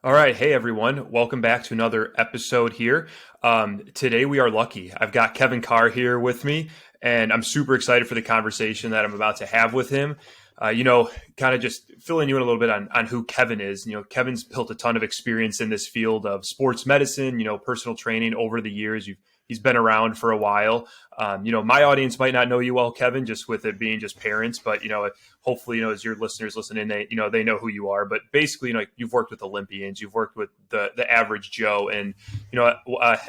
All right. Hey, everyone. Welcome back to another episode here. Today we are lucky. I've got Kevin Carr here with me, and I'm super excited for the conversation that I'm about to have with him. Kind of just filling you in a little bit on who Kevin is. Kevin's built a ton of experience in this field of sports medicine, personal training over the years. He's been around for a while. My audience might not know you well, Kevin, just with it being just parents, but, hopefully, as your listeners listening, they know who you are. But basically, you've worked with Olympians, you've worked with the average Joe. And,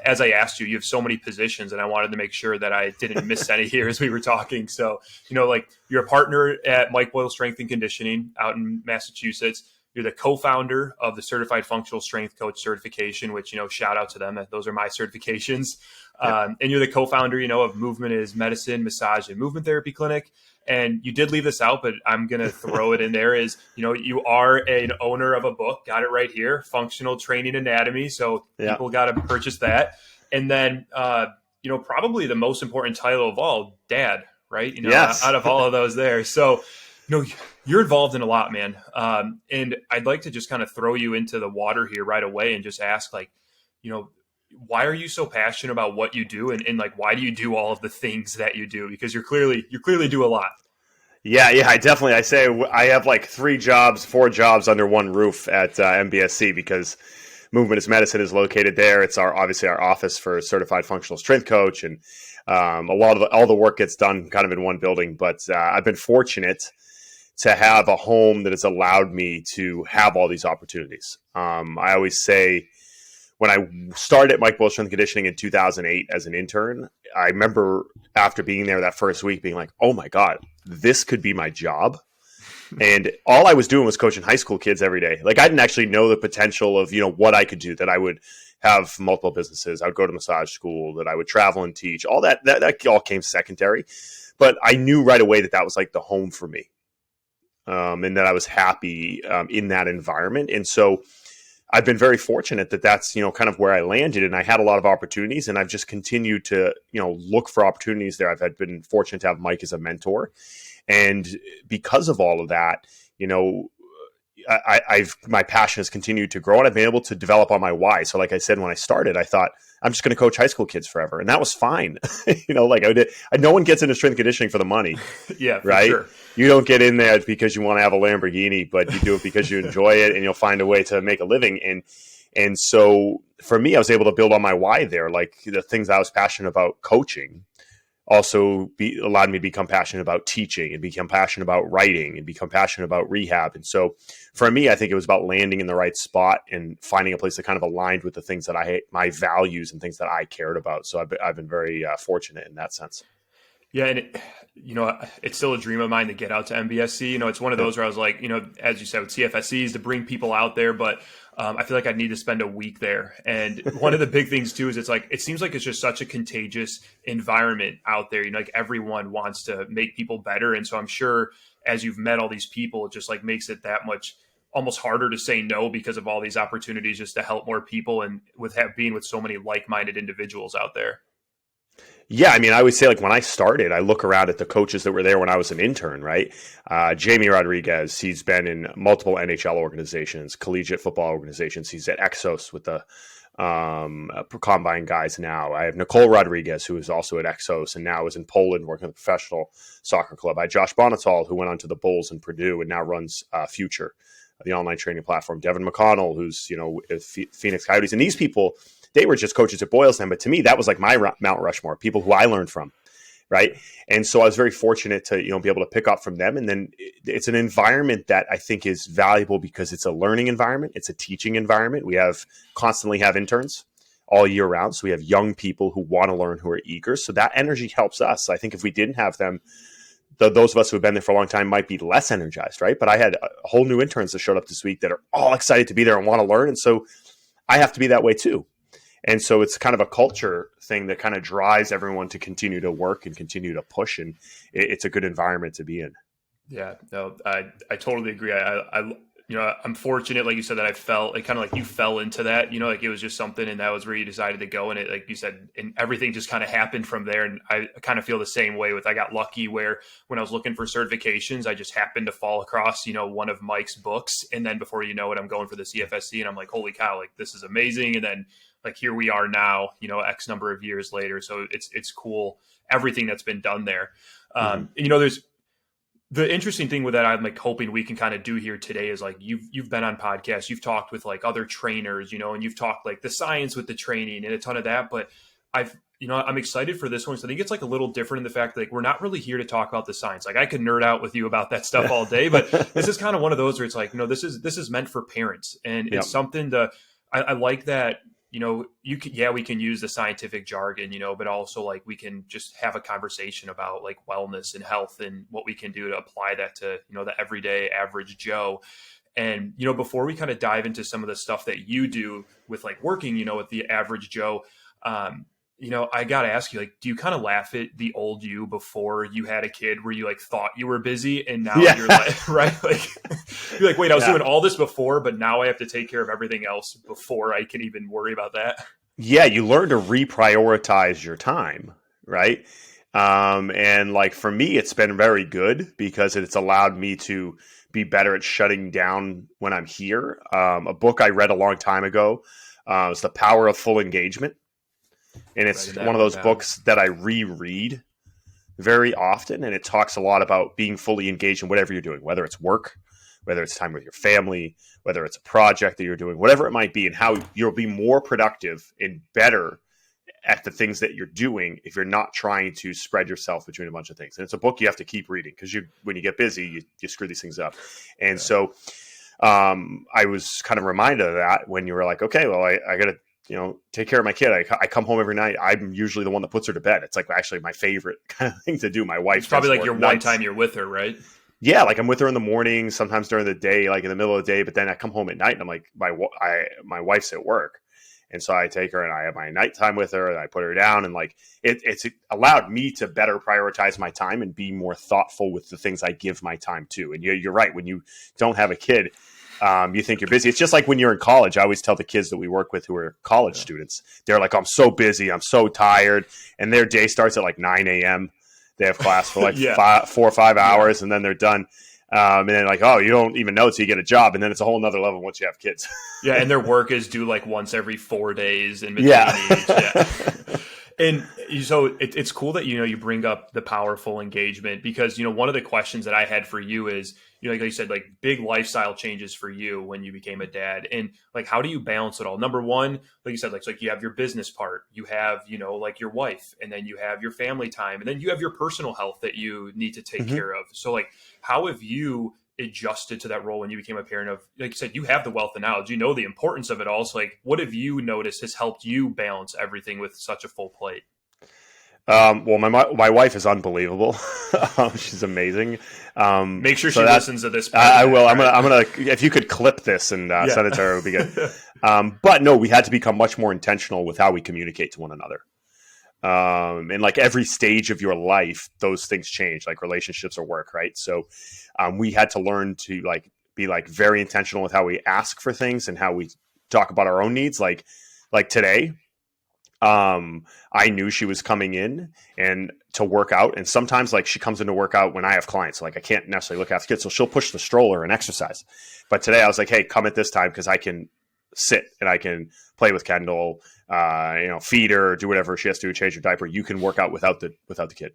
as I asked you, you have so many positions, and I wanted to make sure that I didn't miss any here as we were talking. So, you're a partner at Mike Boyle Strength and Conditioning out in Massachusetts. You're the co-founder of the Certified Functional Strength Coach certification, which, shout out to them. Those are my certifications. Yep. And you're the co-founder, of Movement is Medicine, Massage and Movement Therapy Clinic. And you did leave this out, but I'm going to throw it in there is, you are an owner of a book, got it right here, Functional Training Anatomy. So people got to purchase that. And then, probably the most important title of all, Dad, right? Yes. Out of all of those there. So, you're involved in a lot, man. And I'd like to just kind of throw you into the water here right away and just ask, why are you so passionate about what you do? And why do you do all of the things that you do? Because you clearly do a lot. Yeah. I say I have like 4 jobs under one roof at MBSC because Movement is Medicine is located there. It's obviously our office for Certified Functional Strength Coach. And a lot of all the work gets done kind of in one building. But I've been fortunate to have a home that has allowed me to have all these opportunities. I always say, when I started at Mike Boyle Strength and Conditioning in 2008 as an intern, I remember after being there that first week being like, oh my God, this could be my job. And all I was doing was coaching high school kids every day. Like I didn't actually know the potential of, what I could do, that I would have multiple businesses. I would go to massage school, that I would travel and teach. All that all came secondary. But I knew right away that was like the home for me. And that I was happy in that environment. And so I've been very fortunate that that's, kind of where I landed, and I had a lot of opportunities, and I've just continued to, look for opportunities there. I've been fortunate to have Mike as a mentor. And because of all of that, my passion has continued to grow, and I've been able to develop on my why. So like I said, when I started, I thought I'm just going to coach high school kids forever. And that was fine. No one gets into strength conditioning for the money. Yeah, for right. Sure. You don't get in there because you want to have a Lamborghini, but you do it because you enjoy it, and you'll find a way to make a living. And so for me, I was able to build on my why there. Like the things I was passionate about coaching also allowed me to become passionate about teaching, and become passionate about writing, and become passionate about rehab. And so for me, I think it was about landing in the right spot and finding a place that kind of aligned with the things that my values and things that I cared about. So I've been very fortunate in that sense. Yeah, and it's still a dream of mine to get out to MBSC. It's one of those where I was like, as you said, with CFSCs to bring people out there, but I feel like I need to spend a week there. And one of the big things too is it seems like it's just such a contagious environment out there. Everyone wants to make people better, and so I'm sure as you've met all these people, it just makes it that much almost harder to say no because of all these opportunities just to help more people, and being with so many like-minded individuals out there. Yeah, I mean, I would say when I started, I look around at the coaches that were there when I was an intern, right? Jamie Rodriguez, he's been in multiple NHL organizations, collegiate football organizations. He's at Exos with the Combine guys now. I have Nicole Rodriguez, who is also at Exos and now is in Poland working at a professional soccer club. I had Josh Bonatol, who went on to the Bulls in Purdue and now runs Future, the online training platform. Devin McConnell, who's, Phoenix Coyotes. And these people, they were just coaches at Boylston, but to me, that was like my Mount Rushmore, people who I learned from, right? And so I was very fortunate to, be able to pick up from them. And then it's an environment that I think is valuable because it's a learning environment. It's a teaching environment. We constantly have interns all year round. So we have young people who want to learn, who are eager. So that energy helps us. I think if we didn't have them, those of us who have been there for a long time might be less energized, right? But I had a whole new interns that showed up this week that are all excited to be there and want to learn. And so I have to be that way too. And so it's kind of a culture thing that kind of drives everyone to continue to work and continue to push. And it's a good environment to be in. Yeah, no, I totally agree. I I'm fortunate, like you said, that I felt like kind of like you fell into that, like it was just something and that was where you decided to go. And it, like you said, and everything just kind of happened from there. And I kind of feel the same way I got lucky where when I was looking for certifications, I just happened to fall across, one of Mike's books. And then before you know it, I'm going for the CFSC and I'm like, holy cow, like this is amazing. And then like, here we are now, X number of years later. So it's cool. Everything that's been done there. There's, the interesting thing with that, I'm like hoping we can kind of do here today is like you've been on podcasts, you've talked with like other trainers, and you've talked like the science with the training and a ton of that. But I'm excited for this one. So I think it's like a little different in the fact that like we're not really here to talk about the science. Like I could nerd out with you about that stuff all day, but this is kind of one of those where it's like, this is meant for parents, and it's something to. I like that. We can use the scientific jargon, but also like we can just have a conversation about like wellness and health and what we can do to apply that to, the everyday average Joe. And, before we kind of dive into some of the stuff that you do with like working, with the average Joe, I got to ask you, like, do you kind of laugh at the old you before you had a kid where you like thought you were busy and now you're like, right? Like, you're like, wait, I was doing all this before, but now I have to take care of everything else before I can even worry about that. Yeah. You learn to reprioritize your time. Right. And like for me, it's been very good because it's allowed me to be better at shutting down when I'm here. A book I read a long time ago is The Power of Full Engagement. And it's one of those books that I reread very often. And it talks a lot about being fully engaged in whatever you're doing, whether it's work, whether it's time with your family, whether it's a project that you're doing, whatever it might be, and how you'll be more productive and better at the things that you're doing if you're not trying to spread yourself between a bunch of things. And it's a book you have to keep reading because when you get busy, you screw these things up. And so I was kind of reminded of that when you were like, okay, well, I got to, take care of my kid. I come home every night. I'm usually the one that puts her to bed. It's like actually my favorite kind of thing to do. My wife, it's probably like your one time you're with her, right? Yeah. Like I'm with her in the morning, sometimes during the day, like in the middle of the day, but then I come home at night and I'm like, my wife's at work. And so I take her and I have my nighttime with her and I put her down, and like it's allowed me to better prioritize my time and be more thoughtful with the things I give my time to. And you're right. When you don't have a kid, you think you're busy. It's just like when you're in college. I always tell the kids that we work with who are college students, they're like, I'm so busy, I'm so tired. And their day starts at like 9 a.m. They have class for like 4 or 5 hours and then they're done. And then like, oh, you don't even know till you get a job. And then it's a whole nother level once you have kids. Yeah. And their work is due like once every 4 days in between each. Yeah. And so it's cool that, you bring up the powerful engagement because, one of the questions that I had for you is, like you said, like big lifestyle changes for you when you became a dad, and like, how do you balance it all? Number one, like you said, like you have your business part, you have, like your wife, and then you have your family time, and then you have your personal health that you need to take care of. So like, how have you adjusted to that role when you became a parent of, like you said, you have the wealth of knowledge, the importance of it all. So like, what have you noticed has helped you balance everything with such a full plate? Well, my wife is unbelievable. She's amazing. Make sure she listens to this. I will. Right? I'm gonna. If you could clip this and send it to her, it would be good. But no, we had to become much more intentional with how we communicate to one another. And like every stage of your life, those things change, like relationships or work, right? So we had to learn to like be like very intentional with how we ask for things and how we talk about our own needs. Like today, I knew she was coming in and to work out. And sometimes like she comes in to work out when I have clients, so like I can't necessarily look after kids. So she'll push the stroller and exercise. But today I was like, hey, come at this time because I can sit and I can play with Kendall, feed her, do whatever she has to do, change her diaper. You can work out without the kid.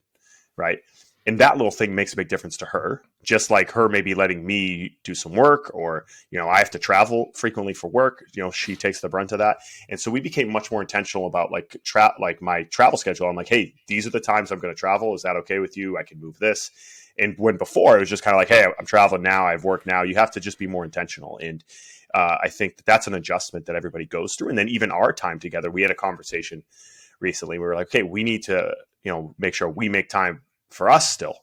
Right. And that little thing makes a big difference to her, just like her maybe letting me do some work or, I have to travel frequently for work. She takes the brunt of that. And so we became much more intentional about like my travel schedule. I'm like, hey, these are the times I'm going to travel. Is that okay with you? I can move this. And when before it was just kind of like, hey, I'm traveling now. I have work now. You have to just be more intentional. And I think that's an adjustment that everybody goes through. And then even our time together, we had a conversation recently. We were like, okay, we need to, make sure we make time for us still,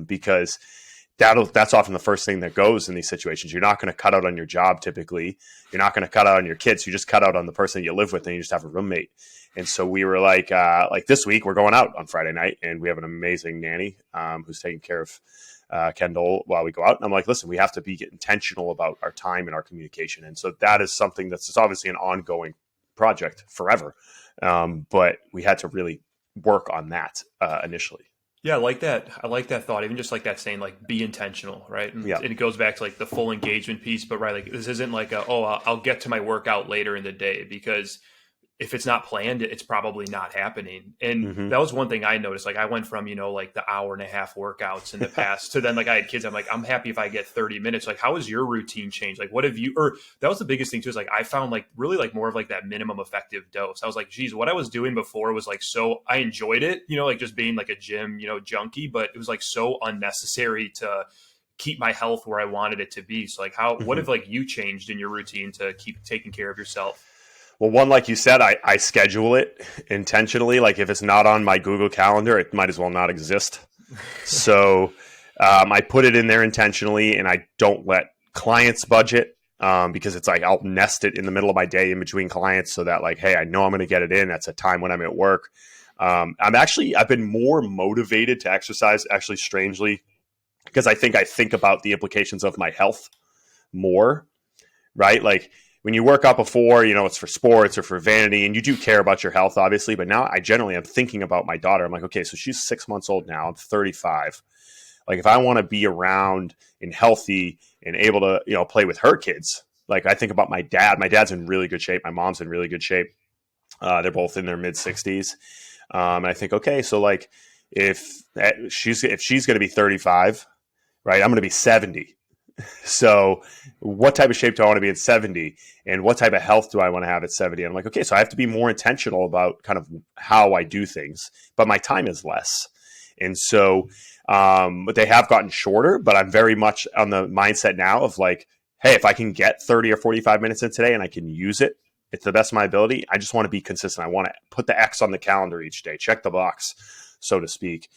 because that's often the first thing that goes in these situations. You're not going to cut out on your job. Typically, you're not going to cut out on your kids. You just cut out on the person you live with, and you just have a roommate. And so we were like this week we're going out on Friday night, and we have an amazing nanny who's taking care of Kendall, while we go out. And I'm like, listen, we have to be intentional about our time and our communication. And so that is something that's obviously an ongoing project forever. But we had to really work on that initially. Yeah, I like that. I like that thought. Even just like that saying, like, be intentional, right? Yeah. And it goes back to like the full engagement piece. But right, like this isn't like I'll get to my workout later in the day, because if it's not planned, it's probably not happening. And Mm-hmm. that was one thing I noticed. Like I went from, like the hour and a half workouts in the past to then like I had kids. I'm like, I'm happy if I get 30 minutes. Like, how has your routine changed? Like, what have you, or that was the biggest thing too, is like, I found like really like more of like that minimum effective dose. I was like, geez, what I was doing before was like, so I enjoyed it, like just being like a gym, junkie, but it was like so unnecessary to keep my health where I wanted it to be. So like what Mm-hmm. have like you changed in your routine to keep taking care of yourself? Well, one, like you said, I schedule it intentionally. Like if it's not on my Google Calendar, it might as well not exist. So I put it in there intentionally, and I don't let clients budget because it's like I'll nest it in the middle of my day in between clients so that like, hey, I know I'm going to get it in. That's a time when I'm at work. I've been more motivated to exercise, actually, strangely, because I think about the implications of my health more, right? Like when you work out before, it's for sports or for vanity, and you do care about your health, obviously. But now I generally am thinking about my daughter. I'm like, okay, so she's 6 months old now. I'm 35. Like if I want to be around and healthy and able to, play with her kids, like I think about my dad. My dad's in really good shape. My mom's in really good shape. They're both in their mid 60s. And I think, okay, so like if she's going to be 35, right, I'm going to be 70. So what type of shape do I want to be at 70, and what type of health do I want to have at 70? And I'm like, okay, so I have to be more intentional about kind of how I do things, but my time is less. And so, but they have gotten shorter, but I'm very much on the mindset now of like, hey, if I can get 30 or 45 minutes in today and I can use it to the best of my ability, I just want to be consistent. I want to put the X on the calendar each day, check the box, so to speak.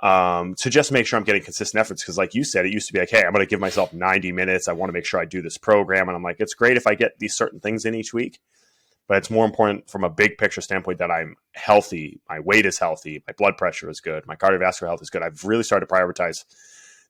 To just make sure I'm getting consistent efforts. Because like you said, it used to be like, hey, I'm going to give myself 90 minutes. I want to make sure I do this program. And I'm like, it's great if I get these certain things in each week, but it's more important from a big picture standpoint that I'm healthy. My weight is healthy. My blood pressure is good. My cardiovascular health is good. I've really started to prioritize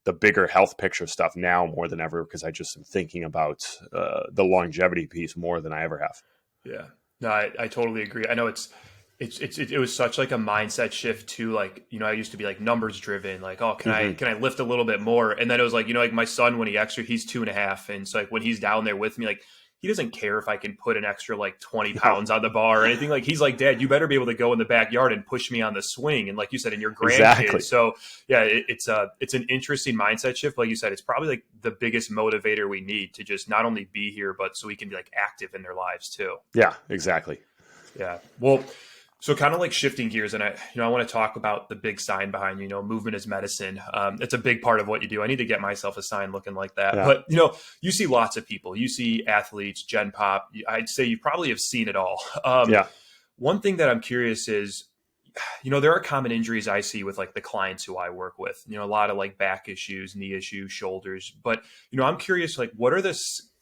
the bigger health picture stuff now more than ever, because I just am thinking about the longevity piece more than I ever have. Yeah, no, I totally agree. I know it was such like a mindset shift too. Like, I used to be like numbers driven, like, oh, can I lift a little bit more? And then it was like, like my son, when he's 2.5. And so like when he's down there with me, like he doesn't care if I can put an extra like 20 pounds on the bar or anything. Like he's like, Dad, you better be able to go in the backyard and push me on the swing. And like you said, in your grandkids. Exactly. So yeah, it's an interesting mindset shift. Like you said, it's probably like the biggest motivator we need to just not only be here, but so we can be like active in their lives too. Yeah, exactly. Yeah. Well, so kind of like shifting gears, and I want to talk about the big sign behind movement is medicine. It's a big part of what you do. I need to get myself a sign looking like that. Yeah. But you see lots of people. You see athletes, Gen Pop. I'd say you probably have seen it all. Yeah. One thing that I'm curious is, there are common injuries I see with like the clients who I work with. A lot of like back issues, knee issues, shoulders. But I'm curious, like, what are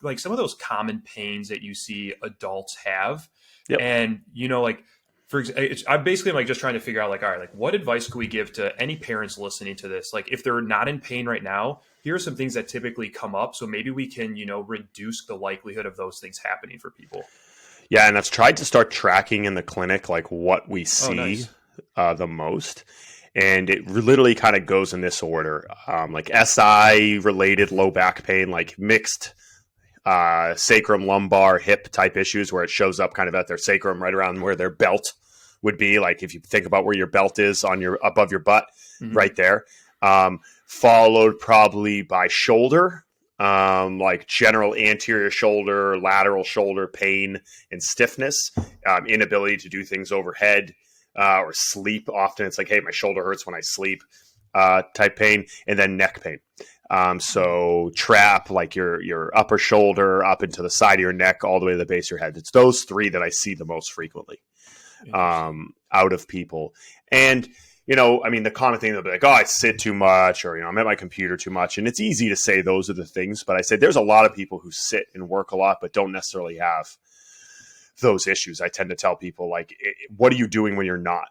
like some of those common pains that you see adults have? Yep. And like, for example, I'm basically like just trying to figure out like, all right, like what advice could we give to any parents listening to this? Like if they're not in pain right now, here are some things that typically come up. So maybe we can, reduce the likelihood of those things happening for people. Yeah. And I've tried to start tracking in the clinic, like what we see nice. The most. And it literally kind of goes in this order, like SI related low back pain, like mixed sacrum, lumbar, hip type issues where it shows up kind of at their sacrum, right around where their belt would be. Like if you think about where your belt is on your above your butt, right there. Followed probably by shoulder, like general anterior shoulder, lateral shoulder pain and stiffness, inability to do things overhead or sleep. Often it's like, hey, my shoulder hurts when I sleep, type pain, and then neck pain. So trap, like your upper shoulder up into the side of your neck, all the way to the base of your head. It's those three that I see the most frequently, out of people. And, the common thing, they'll be like, oh, I sit too much, or, I'm at my computer too much. And it's easy to say those are the things, but I say there's a lot of people who sit and work a lot, but don't necessarily have those issues. I tend to tell people like, what are you doing when you're not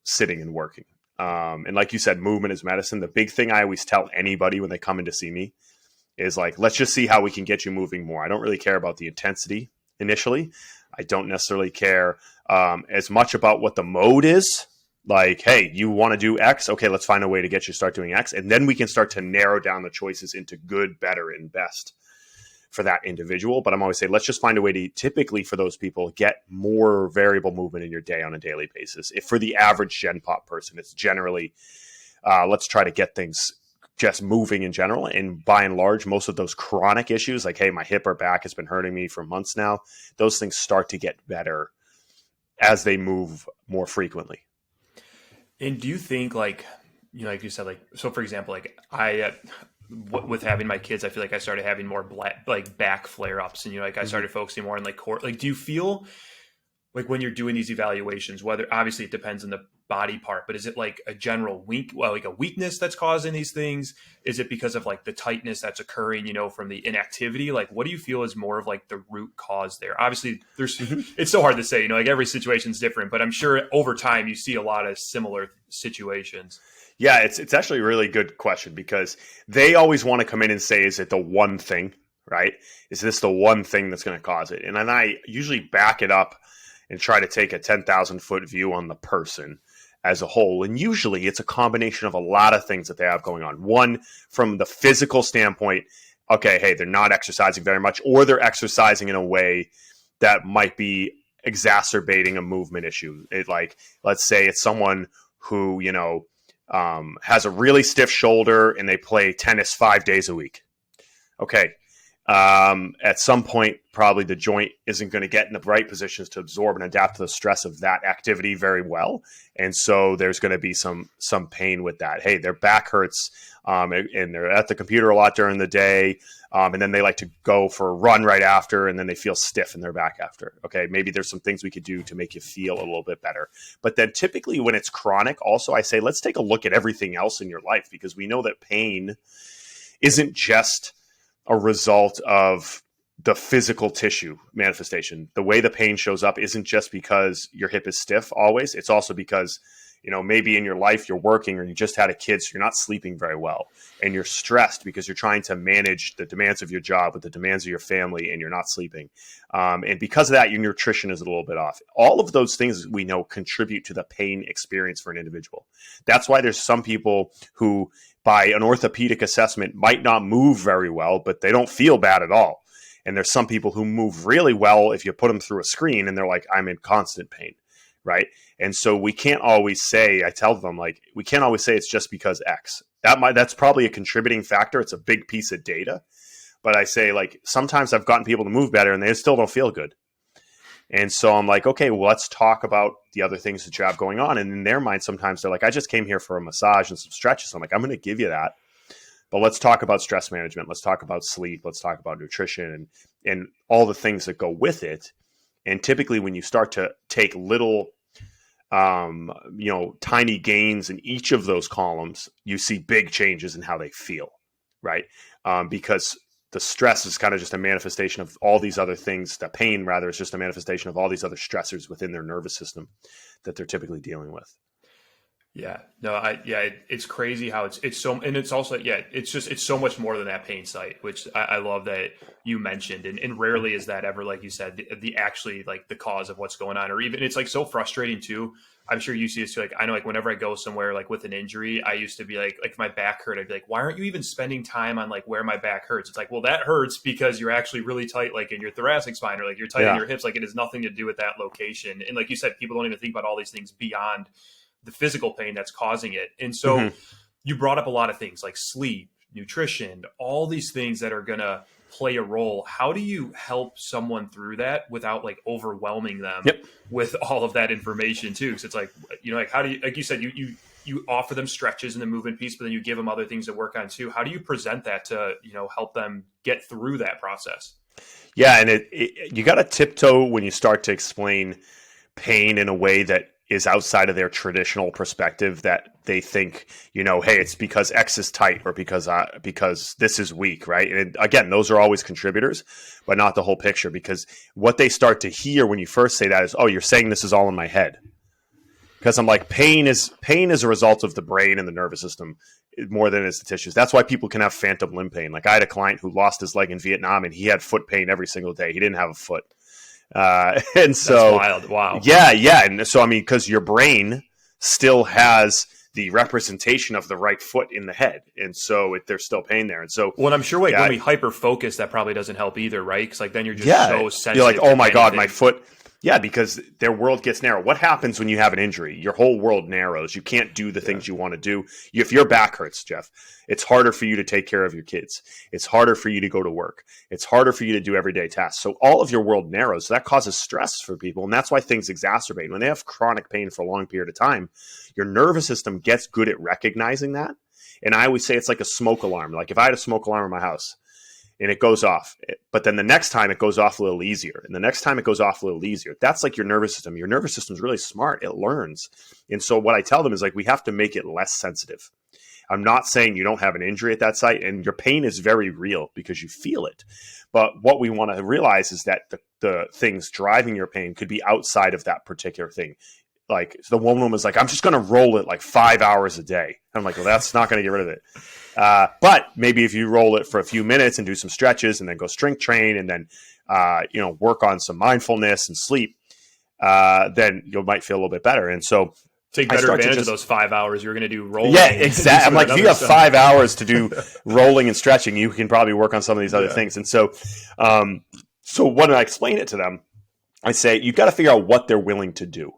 sitting and working? And like you said, movement is medicine. The big thing I always tell anybody when they come in to see me is like, let's just see how we can get you moving more. I don't really care about the intensity initially. I don't necessarily care as much about what the mode is. Like, hey, you want to do X? Okay, let's find a way to get you to start doing X. And then we can start to narrow down the choices into good, better, and best for that individual. But I'm always saying, let's just find a way to typically for those people get more variable movement in your day on a daily basis. If for the average Gen Pop person, it's generally let's try to get things just moving in general. And by and large, most of those chronic issues, like, hey, my hip or back has been hurting me for months now, those things start to get better as they move more frequently. And do you think, like, you know, like you said, like, so for example, like with having my kids, I feel like I started having more back flare ups, and, you know, like I started focusing more on like core. Like, do you feel like when you're doing these evaluations, whether obviously it depends on the body part, but is it like a general like a weakness that's causing these things? Is it because of like the tightness that's occurring, you know, from the inactivity? Like, what do you feel is more of like the root cause there? Obviously it's so hard to say, you know, like every situation's different, but I'm sure over time you see a lot of similar situations. Yeah, it's actually a really good question, because they always want to come in and say, is it the one thing, right? Is this the one thing that's going to cause it? And then I usually back it up and try to take a 10,000 foot view on the person as a whole. And usually it's a combination of a lot of things that they have going on. One, from the physical standpoint, okay, hey, they're not exercising very much, or they're exercising in a way that might be exacerbating a movement issue. Like, let's say it's someone who, you know, has a really stiff shoulder and they play tennis 5 days a week. Okay. At some point, probably the joint isn't going to get in the right positions to absorb and adapt to the stress of that activity very well. And so there's going to be some pain with that. Hey, their back hurts, and they're at the computer a lot during the day. And then they like to go for a run right after, and then they feel stiff in their back after. Okay, maybe there's some things we could do to make you feel a little bit better. But then typically when it's chronic, also I say, let's take a look at everything else in your life, because we know that pain isn't just a result of the physical tissue manifestation. The way the pain shows up isn't just because your hip is stiff always. It's also because, you know, maybe in your life you're working, or you just had a kid, so you're not sleeping very well, and you're stressed because you're trying to manage the demands of your job with the demands of your family, and you're not sleeping. And because of that, your nutrition is a little bit off. All of those things we know contribute to the pain experience for an individual. That's why there's some people who, by an orthopedic assessment, might not move very well, but they don't feel bad at all. And there's some people who move really well if you put them through a screen and they're like, I'm in constant pain, right? And so we can't always say, I tell them, like, we can't always say it's just because X. That's probably a contributing factor. It's a big piece of data. But I say, like, sometimes I've gotten people to move better and they still don't feel good. And so I'm like, okay, well, let's talk about the other things that you have going on. And in their mind, sometimes they're like, I just came here for a massage and some stretches. I'm like, I'm going to give you that. But let's talk about stress management. Let's talk about sleep. Let's talk about nutrition and all the things that go with it. And typically when you start to take little, tiny gains in each of those columns, you see big changes in how they feel, right? Because the stress is kind of just a manifestation of all these other things. The pain, rather, is just a manifestation of all these other stressors within their nervous system that they're typically dealing with. Yeah, no, it's crazy how it's so, and it's also, it's so much more than that pain site, which I love that you mentioned. And rarely is that ever, like you said, the actually like the cause of what's going on, or even it's like so frustrating too. I'm sure you see this too. Like, I know, like, whenever I go somewhere like with an injury, I used to be like if my back hurt, I'd be like, why aren't you even spending time on like where my back hurts? It's like, well, that hurts because you're actually really tight, like in your thoracic spine, or like you're tight in your hips. Like, it has nothing to do with that location. And like you said, people don't even think about all these things beyond the physical pain that's causing it. And so you brought up a lot of things like sleep, nutrition, all these things that are going to play a role. How do you help someone through that without like overwhelming them with all of that information too? Because it's like, you know, like, how do you, like you said, you offer them stretches and the movement piece, but then you give them other things to work on too. How do you present that to, you know, help them get through that process? Yeah. And you got to tiptoe when you start to explain pain in a way that is outside of their traditional perspective, that they think, you know, hey, it's because X is tight, or because this is weak, right? And again, those are always contributors, but not the whole picture, because what they start to hear when you first say that is, oh, you're saying this is all in my head. because I'm like, pain is a result of the brain and the nervous system more than it's the tissues. That's why people can have phantom limb pain. Like I had a client who lost his leg in Vietnam and he had foot pain every single day. He didn't have a foot. And so that's wild. Wow. Yeah. And so, I mean, because your brain still has the representation of the right foot in the head. And so there's still pain there. And so, well, I'm sure when we hyper focus, that probably doesn't help either, right? Because like then you're just so sensitive. You're like, oh my God, my foot. Yeah, because their world gets narrow. What happens when you have an injury? Your whole world narrows. You can't do the things you want to do. If your back hurts, Jeff, it's harder for you to take care of your kids. It's harder for you to go to work. It's harder for you to do everyday tasks. So all of your world narrows. So that causes stress for people. And that's why things exacerbate. When they have chronic pain for a long period of time, your nervous system gets good at recognizing that. And I always say it's like a smoke alarm. Like if I had a smoke alarm in my house, and it goes off, but then the next time it goes off a little easier, and the next time it goes off a little easier. That's like your nervous system. Your nervous system is really smart. It learns. And so what I tell them is like, we have to make it less sensitive. I'm not saying you don't have an injury at that site, and your pain is very real because you feel it. But what we want to realize is that the things driving your pain could be outside of that particular thing. Like the one woman was like, I'm just going to roll it like 5 hours a day. I'm like, well, that's not going to get rid of it. But maybe if you roll it for a few minutes and do some stretches and then go strength train and then, work on some mindfulness and sleep, then you might feel a little bit better. And so take better advantage of those 5 hours you're going to do rolling. Yeah, exactly. I'm like, if you have 5 hours to do rolling and stretching, you can probably work on some of these other things. And so, so when I explain it to them, I say, you've got to figure out what they're willing to do.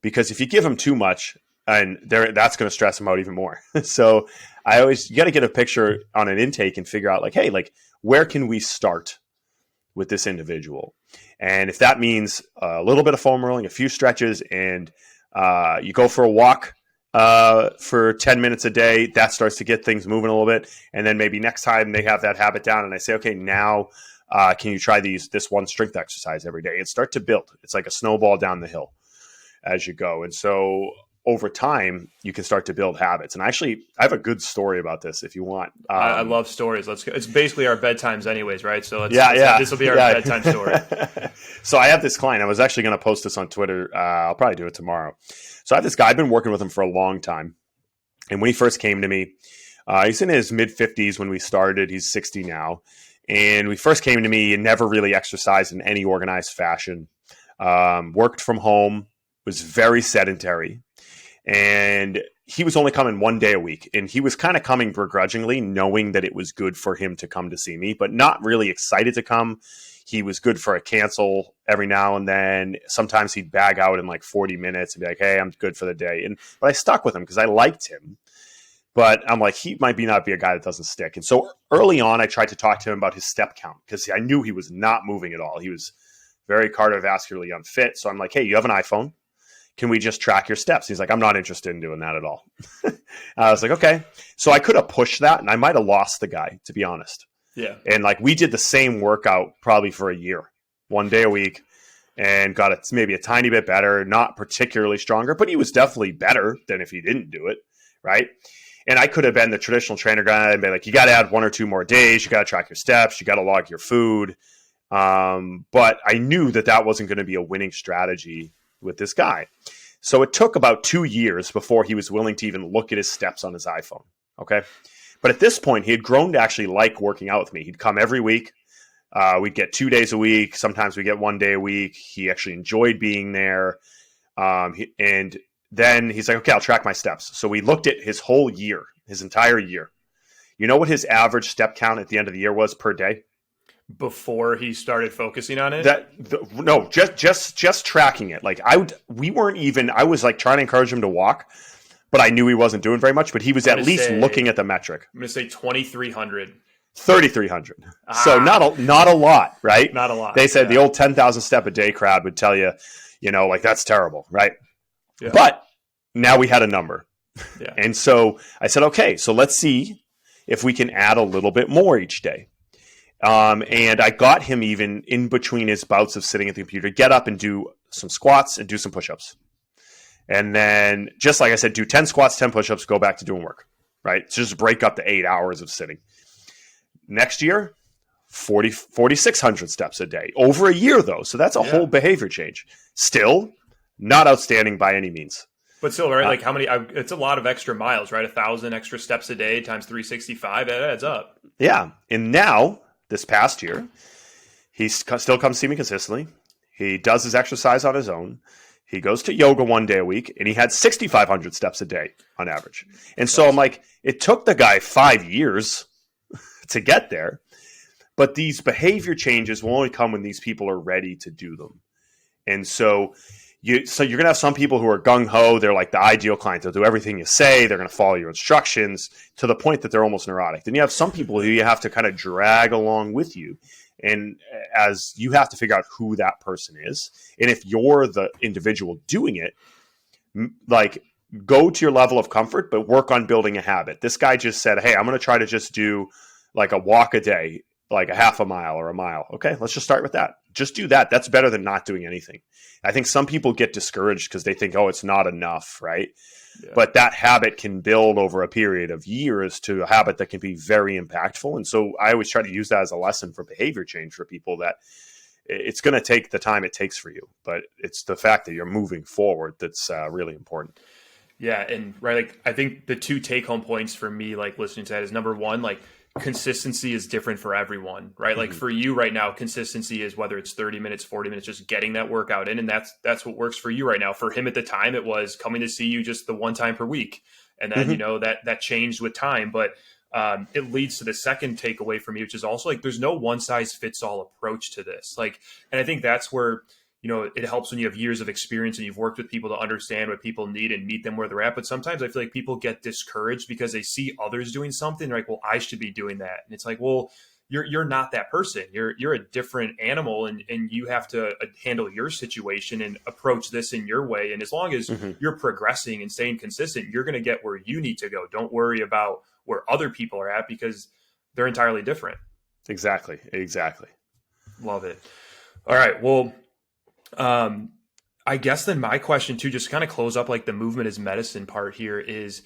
Because if you give them too much, and that's going to stress them out even more. So you got to get a picture on an intake and figure out like, hey, like where can we start with this individual? And if that means a little bit of foam rolling, a few stretches, and you go for a walk for 10 minutes a day, that starts to get things moving a little bit. And then maybe next time they have that habit down and I say, okay, now can you try this one strength exercise every day and start to build? It's like a snowball down the hill as you go. And so over time, you can start to build habits. And actually, I have a good story about this if you want. I love stories. Let's go. It's basically our bedtimes anyways, right? So this will be our bedtime story. So I have this client. I was actually going to post this on Twitter. I'll probably do it tomorrow. So I have this guy. I've been working with him for a long time. And when he first came to me, he's in his mid-50s when we started. He's 60 now. And when he first came to me, he never really exercised in any organized fashion. Worked from home, was very sedentary. And he was only coming 1 day a week. And he was kind of coming begrudgingly, knowing that it was good for him to come to see me, but not really excited to come. He was good for a cancel every now and then. Sometimes he'd bag out in like 40 minutes and be like, hey, I'm good for the day. But I stuck with him because I liked him. But I'm like, he might not be a guy that doesn't stick. And so early on, I tried to talk to him about his step count because I knew he was not moving at all. He was very cardiovascularly unfit. So I'm like, hey, you have an iPhone. Can we just track your steps? He's like, I'm not interested in doing that at all. I was like, okay. So I could have pushed that and I might have lost the guy, to be honest. Yeah. And like we did the same workout probably for a year, 1 day a week, and got it maybe a tiny bit better, not particularly stronger, but he was definitely better than if he didn't do it. Right. And I could have been the traditional trainer guy and be like, you got to add 1 or 2 more days. You got to track your steps. You got to log your food. But I knew that wasn't going to be a winning strategy with this guy. So it took about 2 years before he was willing to even look at his steps on his iPhone. Okay. But at this point, he had grown to actually like working out with me. He'd come every week. We'd get 2 days a week. Sometimes we get 1 day a week. He actually enjoyed being there. And then he's like, okay, I'll track my steps. So we looked at his whole year, his entire year. You know what his average step count at the end of the year was per day? Before he started focusing on it? No, just tracking it. Like I was like trying to encourage him to walk, but I knew he wasn't doing very much, but he was at least looking at the metric. I'm going to say 2,300. 3,300. So not a lot, right? Not a lot. They said the old 10,000 step a day crowd would tell you, like that's terrible, right? Yeah. But now we had a number. Yeah. And so I said, okay, so let's see if we can add a little bit more each day. And I got him even in between his bouts of sitting at the computer, get up and do some squats and do some push-ups. And then, just like I said, do 10 squats, 10 push-ups, go back to doing work, right? So just break up the 8 hours of sitting. Next year, 4,600 steps a day. Over a year, though. So that's a whole behavior change. Still, not outstanding by any means. But still, right? Uh, Like how many? It's a lot of extra miles, right? 1,000 extra steps a day times 365. That adds up. yeah. And now, this past year, still comes see me consistently. He does his exercise on his own. He goes to yoga 1 day a week, and he had 6,500 steps a day on average. And That's so I'm awesome. like, it took the guy 5 years to get there. But these behavior changes will only come when these people are ready to do them. And so you're gonna have some people who are gung ho. They're like the ideal client. They'll do everything you say. They're gonna follow your instructions to the point that they're almost neurotic. Then you have some people who you have to kind of drag along with you, and as you have to figure out who that person is, and if you're the individual doing it, like go to your level of comfort, but work on building a habit. This guy just said, "Hey, I'm gonna try to just do like a walk a day." Like a half a mile or a mile. Okay, let's just start with that. Just do that. That's better than not doing anything. I think some people get discouraged because they think, oh, it's not enough, right? Yeah. But that habit can build over a period of years to a habit that can be very impactful. And so I always try to use that as a lesson for behavior change for people, that it's going to take the time it takes for you, but it's the fact that you're moving forward that's really important. Yeah, and right, like I think the two take home points for me, like listening to that, is number one, like consistency is different for everyone, right? Like Mm-hmm. for you right now, consistency is whether it's 30 minutes, 40 minutes, just getting that workout in, and that's what works for you right now. For him at the time, it was coming to see you just the one time per week, and then Mm-hmm. that changed with time, but it leads to the second takeaway for me, which is also like there's no one size fits all approach to this, like, and I think that's where it helps when you have years of experience and you've worked with people to understand what people need and meet them where they're at. But sometimes I feel like people get discouraged because they see others doing something. They're like, well, I should be doing that. And it's like, well, you're not that person. You're a different animal, and you have to handle your situation and approach this in your way. And as long as Mm-hmm. you're progressing and staying consistent, you're going to get where you need to go. Don't worry about where other people are at because they're entirely different. Exactly. Love it. All right. Well, um, I guess then my question too, just kind of close up like the movement is medicine part here, is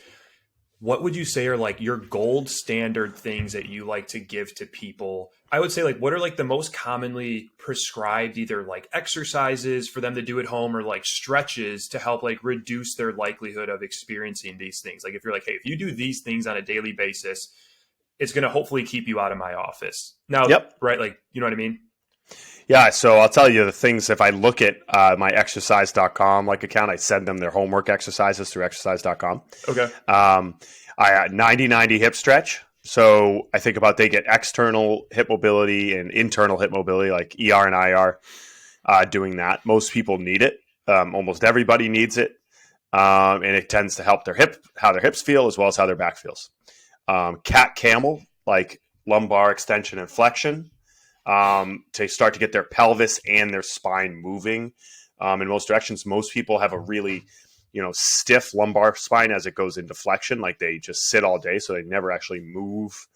what would you say are like your gold standard things that you like to give to people? I would say like what are like the most commonly prescribed either like exercises for them to do at home or like stretches to help like reduce their likelihood of experiencing these things. Like if you're like, hey, if you do these things on a daily basis, it's going to hopefully keep you out of my office. Now, Yep. right? Like, you know what I mean? Yeah, so I'll tell you the things. If I look at my exercise.com like account, I send them their homework exercises through exercise.com. Okay. I 90-90 hip stretch. So I think about they get external hip mobility and internal hip mobility, like ER and IR, doing that. Most people need it. Almost everybody needs it. And it tends to help how their hips feel as well as how their back feels. Cat camel, like lumbar extension and flexion, to start to get their pelvis and their spine moving in most directions. Most people have a really, stiff lumbar spine as it goes into flexion, like they just sit all day, so they never actually move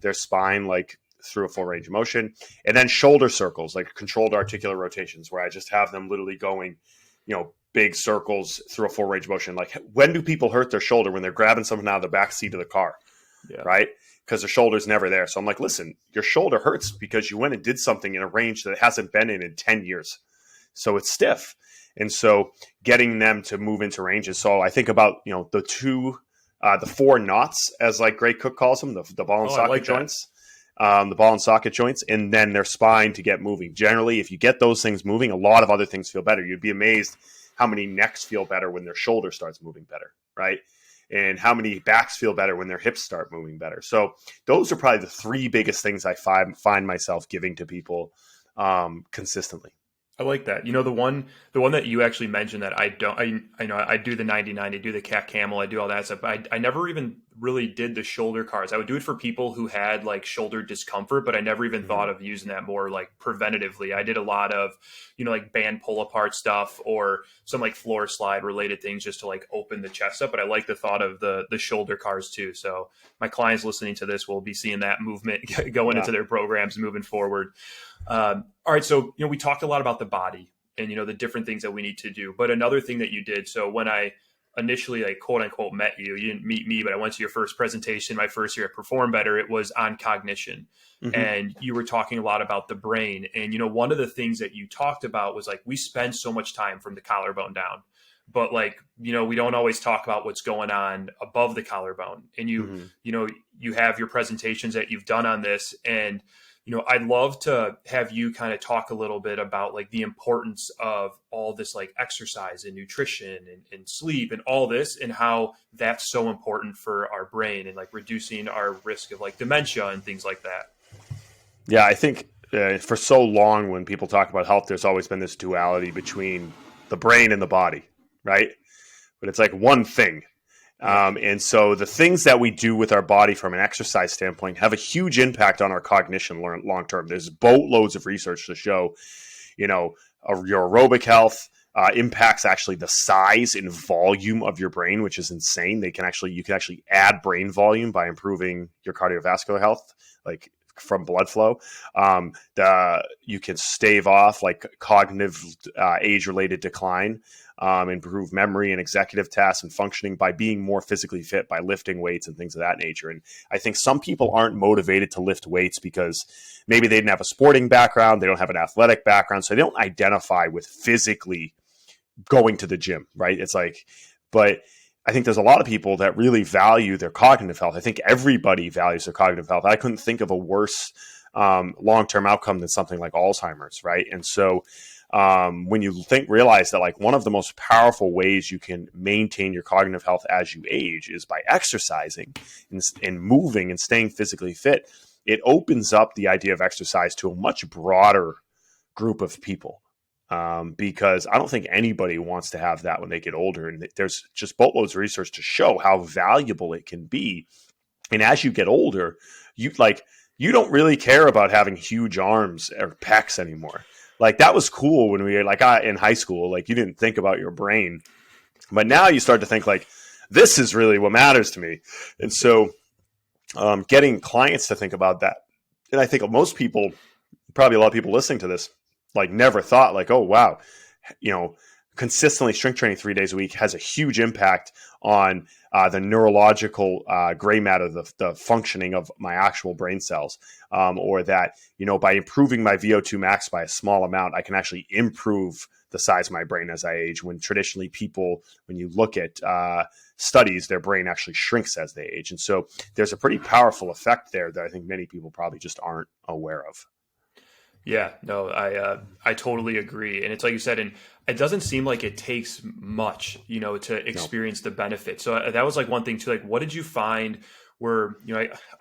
their spine like through a full range of motion. And then shoulder circles, like controlled articular rotations, where I just have them literally going, big circles through a full range of motion. Like when do people hurt their shoulder? When they're grabbing something out of the back seat of the car, Yeah. right? Because the shoulder's never there. So I'm like, listen, your shoulder hurts because you went and did something in a range that it hasn't been in 10 years. So it's stiff. And so getting them to move into ranges. So I think about, the four knots, as like Gray Cook calls them, the ball and Oh, I socket like that. joints, the ball and socket joints, and then their spine to get moving. Generally, if you get those things moving, a lot of other things feel better. You'd be amazed how many necks feel better when their shoulder starts moving better, right? And how many backs feel better when their hips start moving better. So those are probably the three biggest things I find myself giving to people consistently. I like that. The one that you actually mentioned that I don't, I know I do the 99, I do the cat camel, I do all that stuff. I never even really did the shoulder cards. I would do it for people who had like shoulder discomfort, but I never even thought of using that more like preventatively. I did a lot of, like band pull apart stuff or some like floor slide related things just to like open the chest up. But I like the thought of the shoulder cars too. So my clients listening to this will be seeing that movement going into their programs moving forward. All right. So, we talked a lot about the body and, the different things that we need to do. But another thing that you did, so when I initially like quote unquote met you, you didn't meet me, but I went to your first presentation, my first year at Perform Better, it was on cognition. Mm-hmm. And you were talking a lot about the brain. And, one of the things that you talked about was like, we spend so much time from the collarbone down. but like, we don't always talk about what's going on above the collarbone. And Hmm. you have your presentations that you've done on this. And, I'd love to have you kind of talk a little bit about like the importance of all this like exercise and nutrition and sleep and all this, and how that's so important for our brain and like reducing our risk of like dementia and things like that. Yeah, I think for so long when people talk about health, there's always been this duality between the brain and the body, right? But it's like one thing. Yeah. And so the things that we do with our body from an exercise standpoint have a huge impact on our cognition long term. There's boatloads of research to show, your aerobic health impacts actually the size and volume of your brain, which is insane. You can actually add brain volume by improving your cardiovascular health, like from blood flow. You can stave off like cognitive age-related decline, improve memory and executive tasks and functioning by being more physically fit, by lifting weights and things of that nature. And I think some people aren't motivated to lift weights because maybe they didn't have a sporting background, they don't have an athletic background, so they don't identify with physically going to the gym, right? It's like, but I think there's a lot of people that really value their cognitive health. I think everybody values their cognitive health. I couldn't think of a worse long-term outcome than something like Alzheimer's, right? And so when you realize that like one of the most powerful ways you can maintain your cognitive health as you age is by exercising and moving and staying physically fit, it opens up the idea of exercise to a much broader group of people. Because I don't think anybody wants to have that when they get older. And there's just boatloads of research to show how valuable it can be. And as you get older, you don't really care about having huge arms or pecs anymore. Like that was cool when we were like in high school, like you didn't think about your brain, but now you start to think like, this is really what matters to me. And so getting clients to think about that. And I think most people, probably a lot of people listening to this, like never thought like, oh, wow, consistently strength training 3 days a week has a huge impact on the neurological gray matter, the functioning of my actual brain cells, or that, by improving my VO2 max by a small amount, I can actually improve the size of my brain as I age, when traditionally people, when you look at studies, their brain actually shrinks as they age. And so there's a pretty powerful effect there that I think many people probably just aren't aware of. Yeah, no, I totally agree. And it's like you said, and it doesn't seem like it takes much, to No. experience the benefit. So that was like one thing too. Like, what did you find were,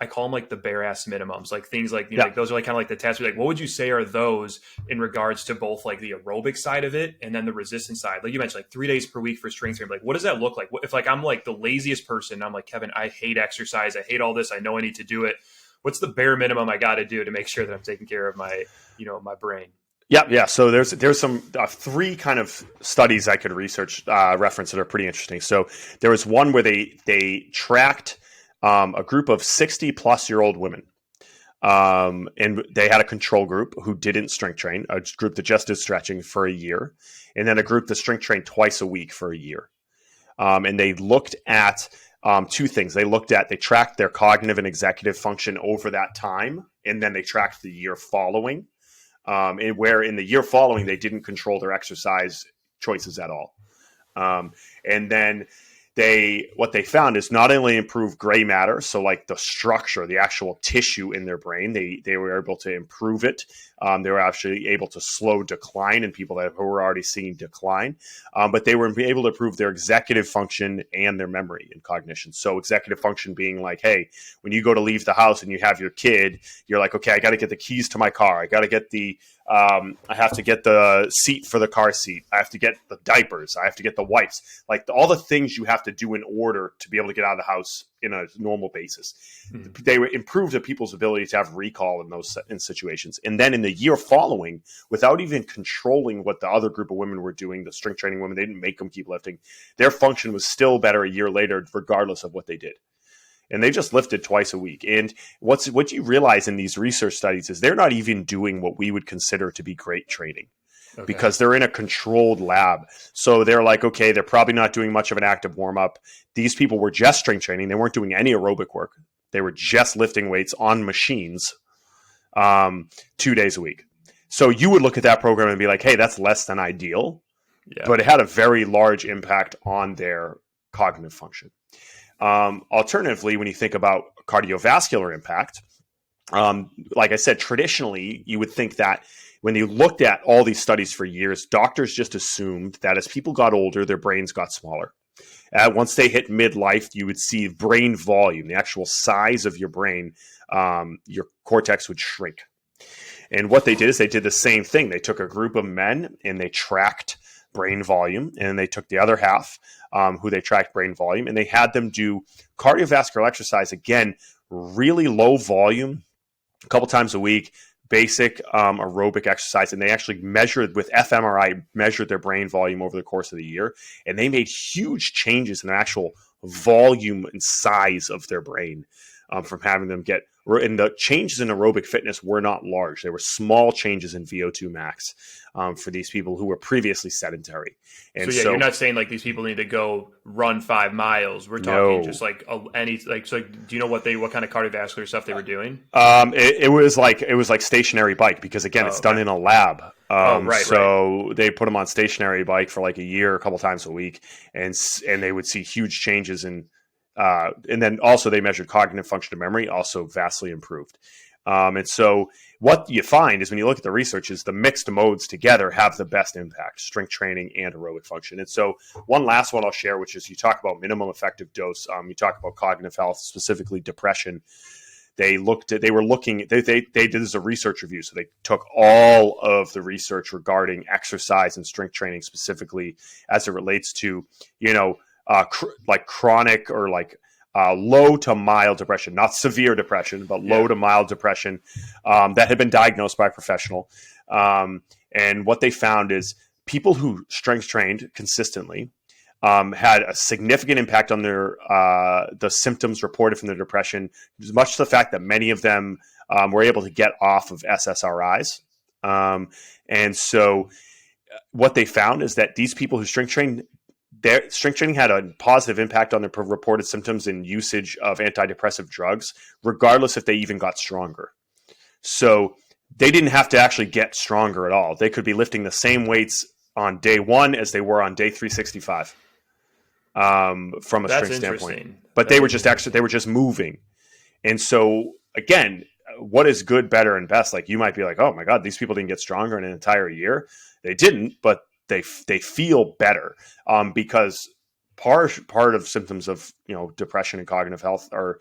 I call them like the bare ass minimums, like things like, Yeah. like those are like kind of like the tests. Like, what would you say are those in regards to both like the aerobic side of it and then the resistance side? Like you mentioned, like 3 days per week for strength training. Like, what does that look like? If like I'm like the laziest person, I'm like, Kevin, I hate exercise. I hate all this. I know I need to do it. What's the bare minimum I got to do to make sure that I'm taking care of my brain? Yeah. So there's some three kind of studies I could reference that are pretty interesting. So there was one where they tracked a group of 60-plus-year-old women, and they had a control group who didn't strength train, a group that just did stretching for a year, and then a group that strength trained twice a week for a year. And they looked at two things. They tracked their cognitive and executive function over that time, and then they tracked the year following. And where in the year following, they didn't control their exercise choices at all. And then what they found is not only improved gray matter, so like the structure, the actual tissue in their brain, they were able to improve it. They were actually able to slow decline in people who were already seeing decline, but they were able to improve their executive function and their memory and cognition. So executive function being like, hey, when you go to leave the house and you have your kid, you're like, okay, I got to get the keys to my car. I got to get I have to get the seat for the car seat. I have to get the diapers. I have to get the wipes. Like all the things you have to do in order to be able to get out of the house in a normal basis. Mm-hmm. They improved people's ability to have recall in situations. And then in the year following, without even controlling what the other group of women were doing, the strength training women, they didn't make them keep lifting. Their function was still better a year later, regardless of what they did. And they just lifted twice a week. And what you realize in these research studies is they're not even doing what we would consider to be great training, Okay. because they're in a controlled lab. So they're like, okay, they're probably not doing much of an active warm up. These people were just strength training. They weren't doing any aerobic work. They were just lifting weights on machines 2 days a week. So you would look at that program and be like, hey, that's less than ideal. Yeah. but it had a very large impact on their cognitive function. Alternatively, when you think about cardiovascular impact, like I said, traditionally, you would think that when you looked at all these studies for years, doctors just assumed that as people got older, their brains got smaller. Once they hit midlife, you would see brain volume, the actual size of your brain, your cortex would shrink. And what they did is they did the same thing. They took a group of men and they tracked brain volume, and they took the other half, who they tracked brain volume, and they had them do cardiovascular exercise, again, really low volume, a couple times a week, basic aerobic exercise. And they actually measured with fMRI, measured their brain volume over the course of the year. And they made huge changes in the actual volume and size of their brain from having them get, and the changes in aerobic fitness were not large. There were small changes in VO2 max for these people who were previously sedentary. And So you're not saying like these people need to go run 5 miles. We're talking just like any like. So do you know what kind of cardiovascular stuff they were doing? It was like stationary bike, because again, it's done in a lab. So they put them on stationary bike for like a year, a couple times a week, and they would see huge changes in. And then also they measured cognitive function and memory, also vastly improved. And so what you find is when you look at the research is the mixed modes together have the best impact, strength training and aerobic function. And so one last one I'll share, which is you talk about minimum effective dose. You talk about cognitive health, specifically depression. They did this as a research review. So they took all of the research regarding exercise and strength training, specifically as it relates to, like chronic or like low to mild depression, not severe depression, but low to mild depression that had been diagnosed by a professional. And what they found is people who strength trained consistently had a significant impact on their the symptoms reported from their depression, much to the fact that many of them were able to get off of SSRIs. And so what they found is that these people who strength trained, their strength training had a positive impact on their reported symptoms and usage of antidepressive drugs, regardless if they even got stronger. So they didn't have to actually get stronger at all. They could be lifting the same weights on day one as they were on day 365 from a strength standpoint. But they were just moving. And so again, what is good, better, and best? Like you might be like, oh my God, these people didn't get stronger in an entire year. They didn't, but they feel better because part of symptoms of depression and cognitive health are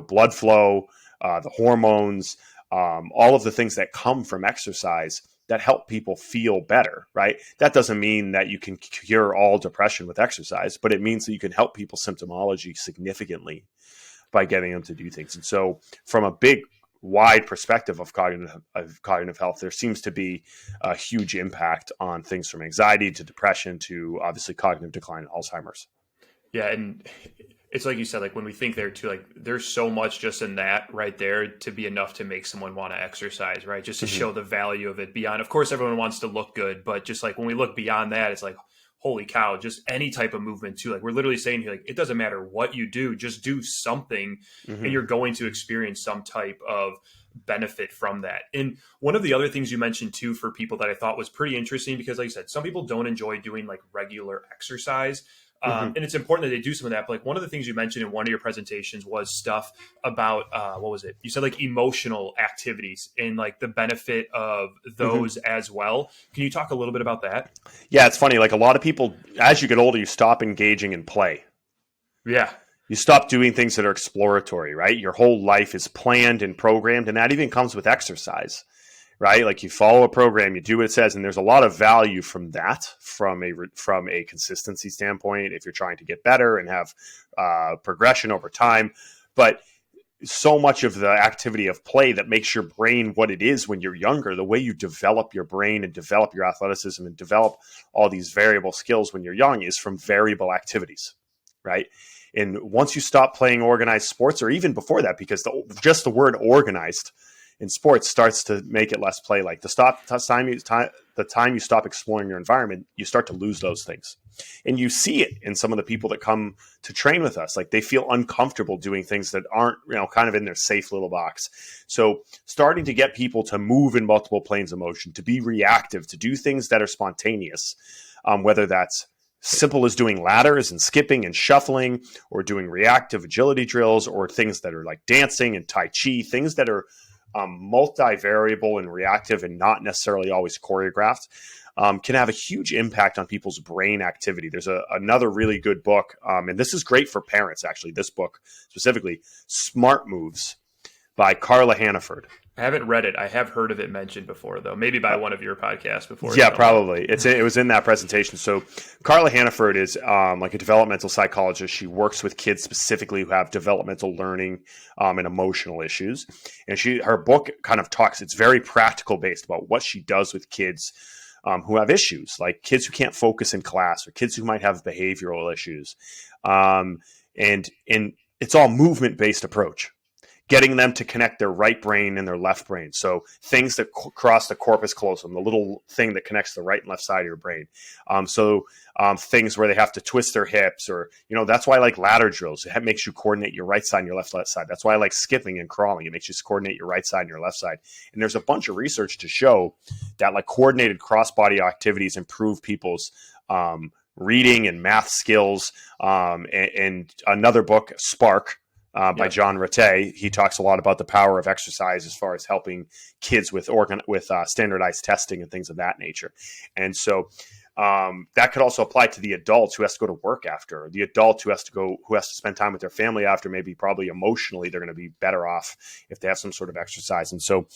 blood flow, the hormones, all of the things that come from exercise that help people feel better, right? That doesn't mean that you can cure all depression with exercise, but it means that you can help people's symptomology significantly by getting them to do things. And so from a big wide perspective of cognitive health, there seems to be a huge impact on things from anxiety to depression to obviously cognitive decline and Alzheimer's. Yeah, and it's like you said, like when we think there too, like there's so much just in that right there to be enough to make someone want to exercise, right? Just to show the value of it beyond. Of course, everyone wants to look good, but just like when we look beyond that, it's like, holy cow, just any type of movement too. Like we're literally saying here, like it doesn't matter what you do, just do something and you're going to experience some type of benefit from that. And one of the other things you mentioned too for people that I thought was pretty interesting, because like you said, some people don't enjoy doing like regular exercise. And it's important that they do some of that. But like one of the things you mentioned in one of your presentations was stuff about what was it? You said like emotional activities and like the benefit of those as well. Can you talk a little bit about that? Yeah, it's funny. Like a lot of people, as you get older, you stop engaging in play. Yeah. You stop doing things that are exploratory, right? Your whole life is planned and programmed, and that even comes with exercise. Right? Like you follow a program, you do what it says, and there's a lot of value from that, from a consistency standpoint, if you're trying to get better and have progression over time. But so much of the activity of play that makes your brain what it is when you're younger, the way you develop your brain and develop your athleticism and develop all these variable skills when you're young is from variable activities, right? And once you stop playing organized sports, or even before that, because just the word organized in sports starts to make it less play like. The time you stop exploring your environment, you start to lose those things. And you see it in some of the people that come to train with us. Like they feel uncomfortable doing things that aren't, kind of in their safe little box. So starting to get people to move in multiple planes of motion, to be reactive, to do things that are spontaneous, whether that's simple as doing ladders and skipping and shuffling, or doing reactive agility drills, or things that are like dancing and Tai Chi, things that are multivariable and reactive and not necessarily always choreographed, can have a huge impact on people's brain activity. There's another really good book, and this is great for parents, actually, this book specifically, Smart Moves by Carr Hannaford. I haven't read it. I have heard of it mentioned before, though. Maybe by one of your podcasts before. Yeah, probably. It was in that presentation. So Carla Hannaford is like a developmental psychologist. She works with kids specifically who have developmental learning and emotional issues. And her book kind of talks, it's very practical based about what she does with kids who have issues, like kids who can't focus in class or kids who might have behavioral issues. And it's all movement-based approach, getting them to connect their right brain and their left brain. So things that cross the corpus callosum, the little thing that connects the right and left side of your brain. Things where they have to twist their hips, or, that's why I like ladder drills. It makes you coordinate your right side and your left side. That's why I like skipping and crawling. It makes you coordinate your right side and your left side. And there's a bunch of research to show that like coordinated cross-body activities improve people's reading and math skills. And another book, Spark, by John Rattay, he talks a lot about the power of exercise as far as helping kids with standardized testing and things of that nature. And so that could also apply to the adult who has to go to work after, or the adult who has to spend time with their family after. Maybe probably emotionally they're going to be better off if they have some sort of exercise. And so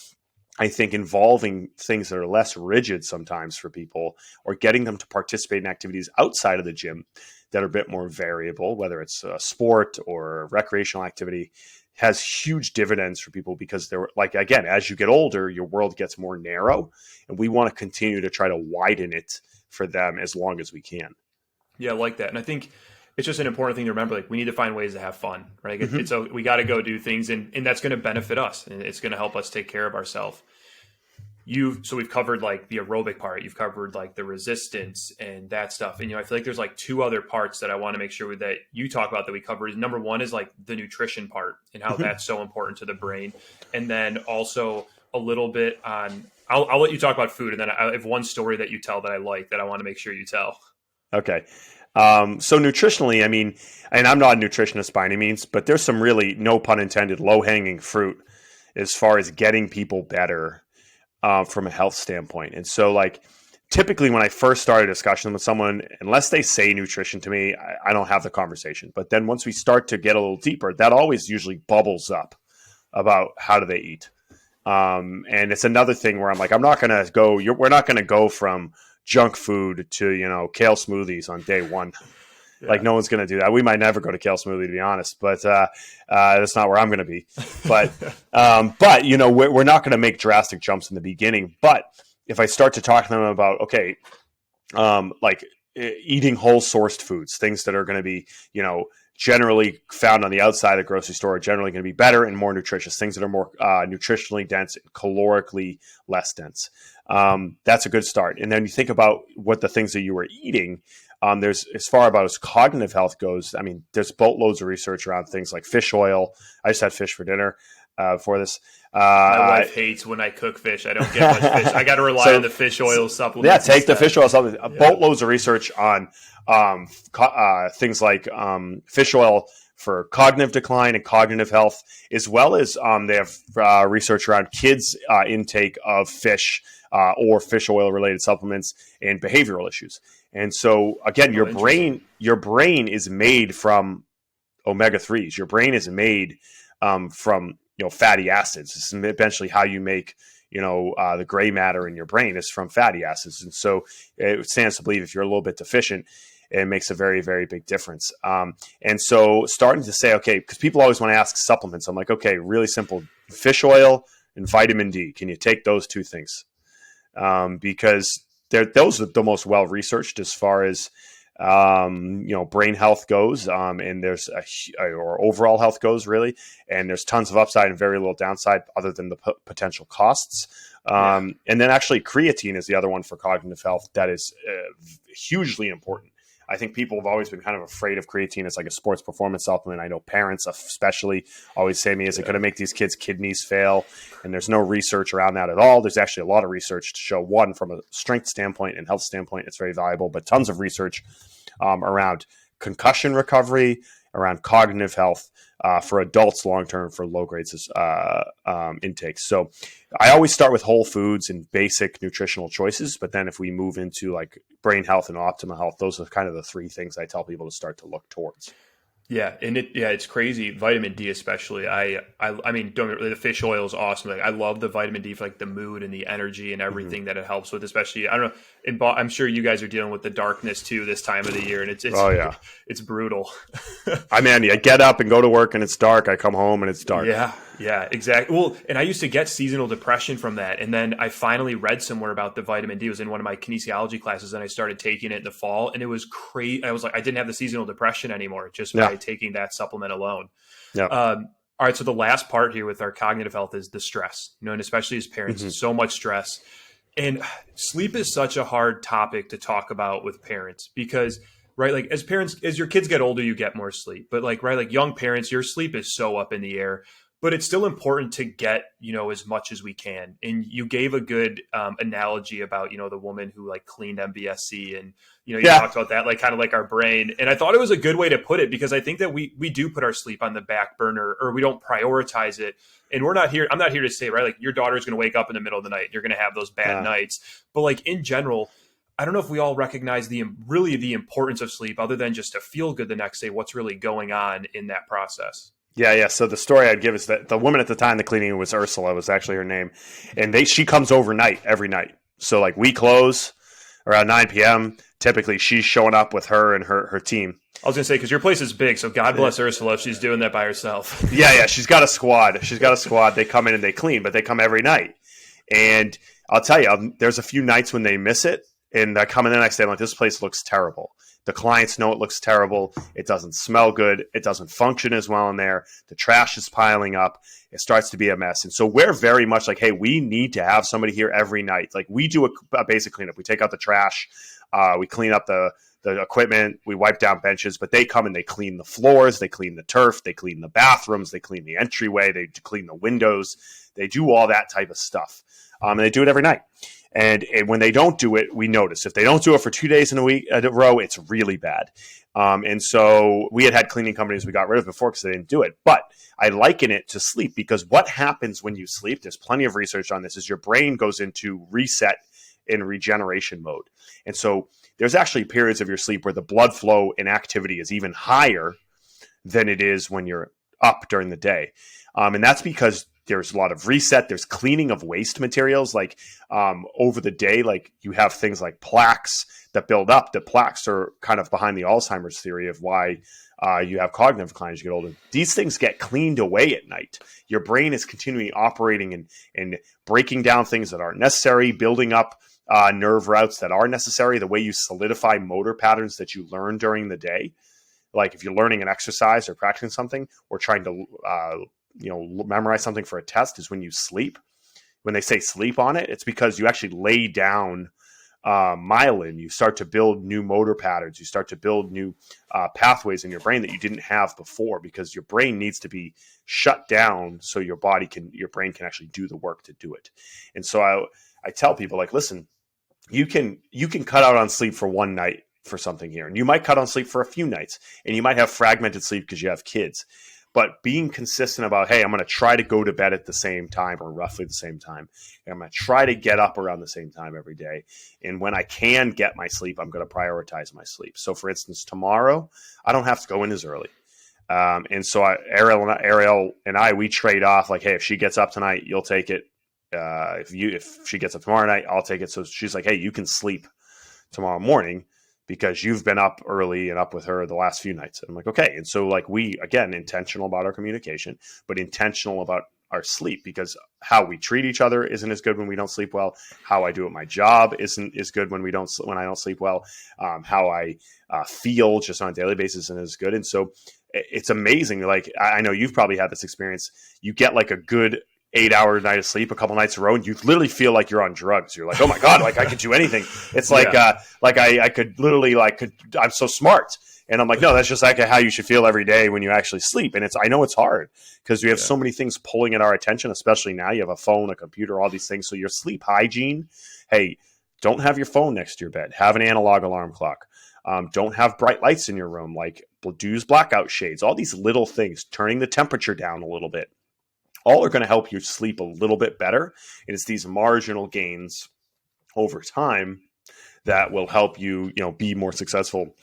I think involving things that are less rigid sometimes for people, or getting them to participate in activities outside of the gym that are a bit more variable, whether it's a sport or recreational activity, has huge dividends for people, because they're like, again, as you get older, your world gets more narrow, and we want to continue to try to widen it for them as long as we can. Yeah, I like that. And I think it's just an important thing to remember. Like, we need to find ways to have fun, right? Mm-hmm. We got to go do things, and that's going to benefit us, and it's going to help us take care of ourselves. So we've covered like the aerobic part, you've covered like the resistance and that stuff. And, I feel like there's like two other parts that I want to make sure that you talk about that we cover. Number one is like the nutrition part and how that's so important to the brain. And then also a little bit on, I'll let you talk about food. And then I have one story that you tell that I like that I want to make sure you tell. Okay. So nutritionally, I mean, and I'm not a nutritionist by any means, but there's some really, no pun intended, low-hanging fruit as far as getting people better from a health standpoint. And so like typically when I first start a discussion with someone, unless they say nutrition to me, I don't have the conversation. But then once we start to get a little deeper, that always usually bubbles up about how do they eat. And it's another thing where I'm like, we're not going to go from junk food to, kale smoothies on day one. Yeah. Like no one's going to do that. We might never go to kale smoothie, to be honest, but that's not where I'm going to be. But we're not going to make drastic jumps in the beginning. But if I start to talk to them about, okay, like eating whole sourced foods, things that are going to be, generally found on the outside of the grocery store, are generally going to be better and more nutritious, things that are more nutritionally dense, calorically less dense. That's a good start. And then you think about what the things that you were eating. There's, as far about as cognitive health goes, I mean, there's boatloads of research around things like fish oil. I just had fish for dinner for this. My wife hates when I cook fish. I don't get much fish. I got to rely on the fish oil supplements. Yeah, take the fish oil supplements. Boatloads of research on things like fish oil for cognitive decline and cognitive health, as well as they have research around kids' intake of fish or fish oil related supplements and behavioral issues. And so again, your brain is made from omega-3s. Your brain is made from fatty acids. This is eventually how you make the gray matter in your brain is from fatty acids. And so it stands to believe if you're a little bit deficient, it makes a very, very big difference. And so starting to say, okay, because people always want to ask supplements. I'm like, okay, really simple. Fish oil and vitamin D. Can you take those two things? Because those are the most well-researched as far as, brain health goes. And there's or overall health goes, really. And there's tons of upside and very little downside other than the potential costs. And then actually creatine is the other one for cognitive health that is hugely important. I think people have always been kind of afraid of creatine as like a sports performance supplement. I know parents especially always say to me, is it going to make these kids' kidneys fail? And there's no research around that at all. There's actually a lot of research to show, one, from a strength standpoint and health standpoint, it's very valuable, but tons of research around concussion recovery, around cognitive health for adults long-term for low grades intakes. So I always start with whole foods and basic nutritional choices. But then if we move into like brain health and optimal health, those are kind of the three things I tell people to start to look towards. Yeah, and it's crazy. Vitamin D, especially. I mean, the fish oil is awesome. Like, I love the vitamin D for like the mood and the energy and everything that it helps with. Especially, I don't know. I'm sure you guys are dealing with the darkness too this time of the year, and it's oh yeah, it's brutal. I mean, I get up and go to work, and it's dark. I come home, and it's dark. Yeah, exactly. Well, and I used to get seasonal depression from that, and then I finally read somewhere about the vitamin D. It was in one of my kinesiology classes, and I started taking it in the fall, and it was crazy. I was like, I didn't have the seasonal depression anymore just by taking that supplement alone. Yeah. All right. So the last part here with our cognitive health is the stress, and especially as parents, so much stress. And sleep is such a hard topic to talk about with parents because, right, like as parents, as your kids get older, you get more sleep. But like, right, like young parents, your sleep is so up in the air. But it's still important to get, as much as we can. And you gave a good analogy about, the woman who like cleaned MBSC and, you talked about that, like kind of like our brain. And I thought it was a good way to put it because I think that we do put our sleep on the back burner or we don't prioritize it. And I'm not here to say, right, like your daughter's going to wake up in the middle of the night. You're going to have those bad nights. But like in general, I don't know if we all recognize the importance of sleep other than just to feel good the next day, what's really going on in that process. Yeah. So the story I'd give is that the woman at the time, the cleaning was Ursula, was actually her name. And she comes overnight every night. So like we close around 9 p.m. Typically she's showing up with her and her team. I was going to say, because your place is big, so God bless Ursula if she's doing that by herself. Yeah. She's got a squad. They come in and they clean, but they come every night. And I'll tell you, there's a few nights when they miss it. And I come in the next day, I'm like, this place looks terrible. The clients know it looks terrible. It doesn't smell good. It doesn't function as well in there. The trash is piling up. It starts to be a mess. And so we're very much like, hey, we need to have somebody here every night. Like we do a basic cleanup. We take out the trash. We clean up the equipment. We wipe down benches. But they come and they clean the floors. They clean the turf. They clean the bathrooms. They clean the entryway. They clean the windows. They do all that type of stuff. And they do it every night. And when they don't do it, we notice. If they don't do it for 2 days in a row, it's really bad. And so we had cleaning companies we got rid of before because they didn't do it. But I liken it to sleep because what happens when you sleep, there's plenty of research on this, is your brain goes into reset and regeneration mode. And so there's actually periods of your sleep where the blood flow and activity is even higher than it is when you're up during the day. And that's because there's a lot of reset. There's cleaning of waste materials. Like over the day, like you have things like plaques that build up. The plaques are kind of behind the Alzheimer's theory of why you have cognitive decline as you get older. These things get cleaned away at night. Your brain is continually operating and breaking down things that aren't necessary, building up nerve routes that are necessary, the way you solidify motor patterns that you learn during the day. Like if you're learning an exercise or practicing something or trying to memorize something for a test, is when you sleep. When they say sleep on it, it's because you actually lay down myelin. You start to build new motor patterns. You start to build new pathways in your brain that you didn't have before because your brain needs to be shut down so your brain can actually do the work to do it. And so I tell people, like, listen, you can cut out on sleep for one night for something here, and you might cut on sleep for a few nights, and you might have fragmented sleep because you have kids. But being consistent about, hey, I'm going to try to go to bed at the same time or roughly the same time. And I'm going to try to get up around the same time every day. And when I can get my sleep, I'm going to prioritize my sleep. So, for instance, tomorrow, I don't have to go in as early. And so Ariel and I, we trade off like, hey, if she gets up tonight, you'll take it. If she gets up tomorrow night, I'll take it. So she's like, hey, you can sleep tomorrow morning because you've been up early and up with her the last few nights. And I'm like, okay. And so like we, again, intentional about our communication, but intentional about our sleep, because how we treat each other isn't as good when we don't sleep well. How I do at my job isn't as good when I don't sleep well. How I feel just on a daily basis isn't as good. And so it's amazing. Like, I know you've probably had this experience. You get like a good 8-hour night of sleep a couple nights in a row, and you literally feel like you're on drugs. You're like, oh my God, like I could do anything. It's like, I could literally I'm so smart. And I'm like, no, that's just like how you should feel every day when you actually sleep. And I know it's hard because we have so many things pulling at our attention, especially now you have a phone, a computer, all these things. So your sleep hygiene, hey, don't have your phone next to your bed. Have an analog alarm clock. Don't have bright lights in your room, like use blackout shades, all these little things, turning the temperature down a little bit. All are going to help you sleep a little bit better. And it's these marginal gains over time that will help you, be more successful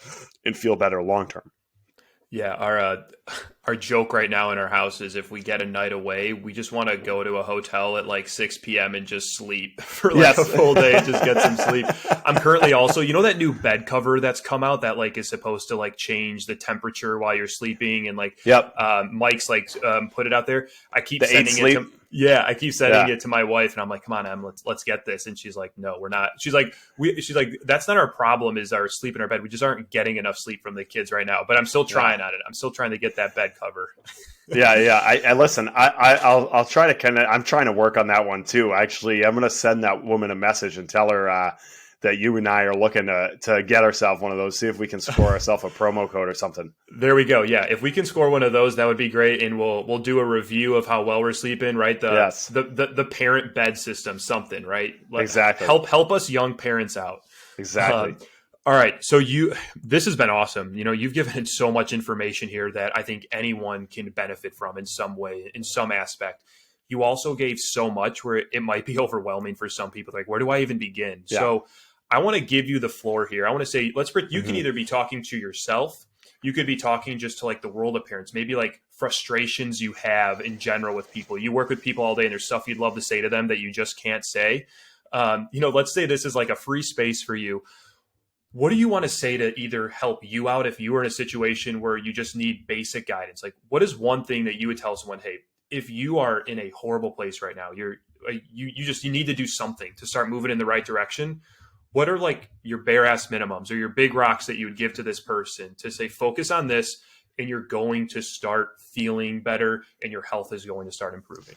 and feel better long term. Yeah, our joke right now in our house is if we get a night away, we just want to go to a hotel at like 6 p.m. and just sleep for a full day, just get some sleep. I'm currently also, that new bed cover that's come out that like is supposed to like change the temperature while you're sleeping, and like Mike's like put it out there. I keep sending it to I keep sending it to my wife, and I'm like, come on, Em, let's get this. And she's like, no, we're not. She's like, that's not our problem, is our sleep in our bed. We just aren't getting enough sleep from the kids right now. But I'm still trying on it. I'm still trying to get that bed cover. I listen. I'll try to I'm trying to work on that one too. Actually, I'm going to send that woman a message and tell her that you and I are looking to get ourselves one of those. See if we can score ourselves a promo code or something. There we go. Yeah, if we can score one of those, that would be great, and we'll do a review of how well we're sleeping. Right? The parent bed system, something. Right? Exactly. Help us young parents out. Exactly. All right. So this has been awesome. You've given so much information here that I think anyone can benefit from in some way, in some aspect. You also gave so much where it might be overwhelming for some people. Like, where do I even begin? Yeah. So I want to give you the floor here. I want to say, you can either be talking to yourself. You could be talking just to like the world of parents, maybe like frustrations you have in general with people. You work with people all day and there's stuff you'd love to say to them that you just can't say. Let's say this is like a free space for you. What do you want to say to either help you out if you were in a situation where you just need basic guidance? Like, what is one thing that you would tell someone, hey, if you are in a horrible place right now, you need to do something to start moving in the right direction. What are like your bare ass minimums or your big rocks that you would give to this person to say, focus on this and you're going to start feeling better and your health is going to start improving?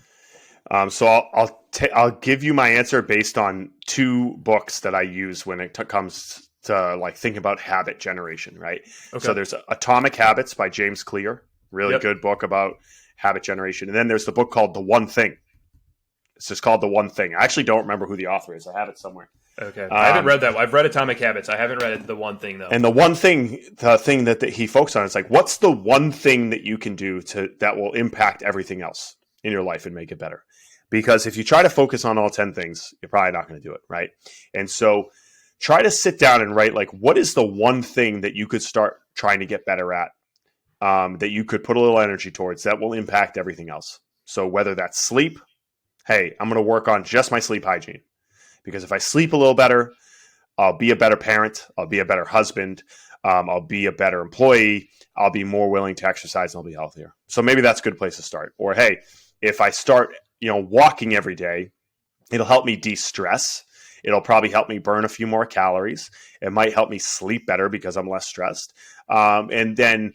So I'll give you my answer based on two books that I use when it comes to like think about habit generation, right? Okay. So there's Atomic Habits by James Clear, really good book about habit generation. And then there's the book called The One Thing. It's just called The One Thing. I actually don't remember who the author is. I have it somewhere. Okay. I haven't read that. I've read Atomic Habits. I haven't read The One Thing though. And the one thing, the thing that he focused on is like, what's the one thing that you can do that will impact everything else in your life and make it better? Because if you try to focus on all 10 things, you're probably not going to do it, right? And so try to sit down and write, like, what is the one thing that you could start trying to get better at, that you could put a little energy towards that will impact everything else. So whether that's sleep, hey, I'm going to work on just my sleep hygiene. Because if I sleep a little better, I'll be a better parent, I'll be a better husband, I'll be a better employee, I'll be more willing to exercise, and I'll be healthier. So maybe that's a good place to start. Or, hey, if I start walking every day, it'll help me de-stress. It'll probably help me burn a few more calories. It might help me sleep better because I'm less stressed. And then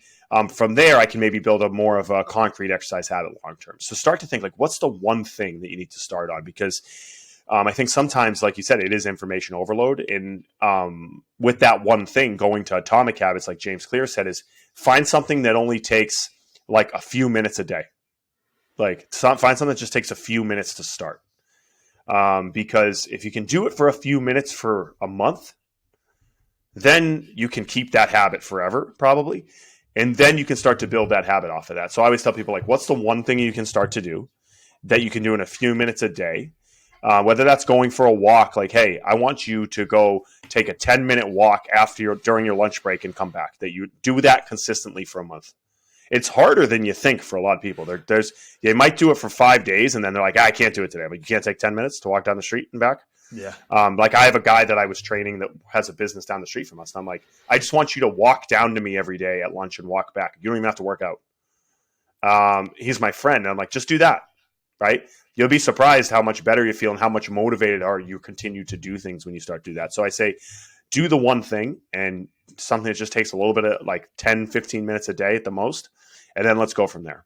from there, I can maybe build more of a concrete exercise habit long term. So start to think, like, what's the one thing that you need to start on? Because I think sometimes, like you said, it is information overload. And with that one thing, going to Atomic Habits, like James Clear said, is find something that only takes like a few minutes a day. Like find something that just takes a few minutes to start. Because if you can do it for a few minutes for a month, then you can keep that habit forever, probably. And then you can start to build that habit off of that. So I always tell people, like, what's the one thing you can start to do that you can do in a few minutes a day? Whether that's going for a walk, like, hey, I want you to go take a 10-minute walk during your lunch break and come back, that you do that consistently for a month. It's harder than you think for a lot of people. They might do it for 5 days, and then they're like, I can't do it today. But you can't take 10 minutes to walk down the street and back? Yeah. Like I have a guy that I was training that has a business down the street from us. And I'm like, I just want you to walk down to me every day at lunch and walk back. You don't even have to work out. He's my friend. And I'm like, just do that, right? You'll be surprised how much better you feel and how much motivated you continue to do things when you start to do that. So I say, do the one thing, and something that just takes a little bit of like 10, 15 minutes a day at the most. And then let's go from there.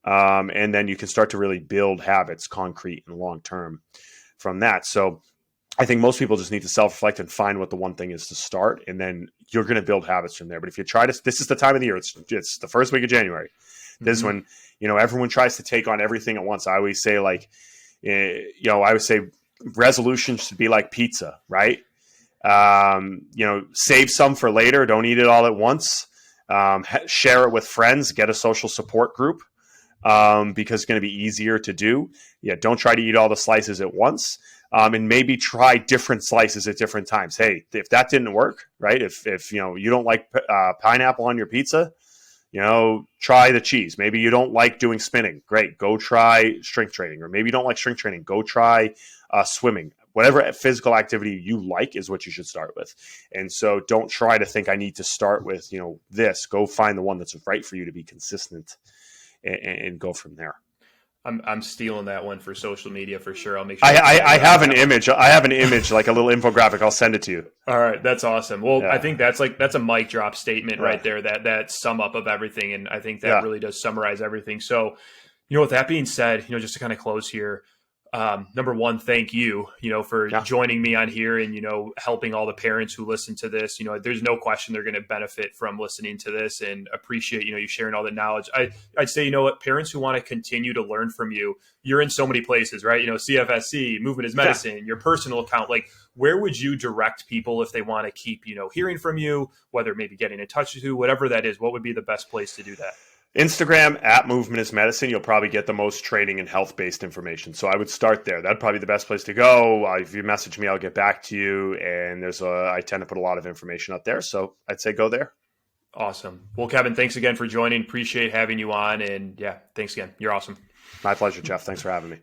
And then you can start to really build habits, concrete and long term, from that. So I think most people just need to self-reflect and find what the one thing is to start, and then you're going to build habits from there. But if you try to, this is the time of the year. It's the first week of January. This is when, everyone tries to take on everything at once. I always say resolutions should be like pizza, right? Save some for later. Don't eat it all at once. Share it with friends. Get a social support group, because it's going to be easier to do. Yeah, don't try to eat all the slices at once. And maybe try different slices at different times. Hey, if that didn't work, right? If you don't like pineapple on your pizza, try the cheese. Maybe you don't like doing spinning. Great, go try strength training. Or maybe you don't like strength training. Go try swimming. Whatever physical activity you like is what you should start with. And so don't try to think I need to start with this. Go find the one that's right for you to be consistent, and go from there. I'm stealing that one for social media for sure. I'll make sure. I have an image. I have an image, like a little infographic. I'll send it to you. All right, that's awesome. Well, yeah. I think that's a mic drop statement right there. That sum up of everything, and I think that really does summarize everything. So, with that being said, just to kind of close here. Number one, thank you, for joining me on here and, helping all the parents who listen to this. There's no question they're going to benefit from listening to this, and appreciate, you sharing all the knowledge. I'd say, parents who want to continue to learn from you, you're in so many places, right? CFSC, Movement is Medicine, your personal account, like where would you direct people if they want to keep, hearing from you, whether maybe getting in touch with you, whatever that is, what would be the best place to do that? Instagram at Movement is Medicine. You'll probably get the most training and health-based information. So I would start there. That'd probably be the best place to go. If you message me, I'll get back to you. And I tend to put a lot of information up there. So I'd say go there. Awesome. Well, Kevin, thanks again for joining. Appreciate having you on. And thanks again. You're awesome. My pleasure, Jeff. Thanks for having me.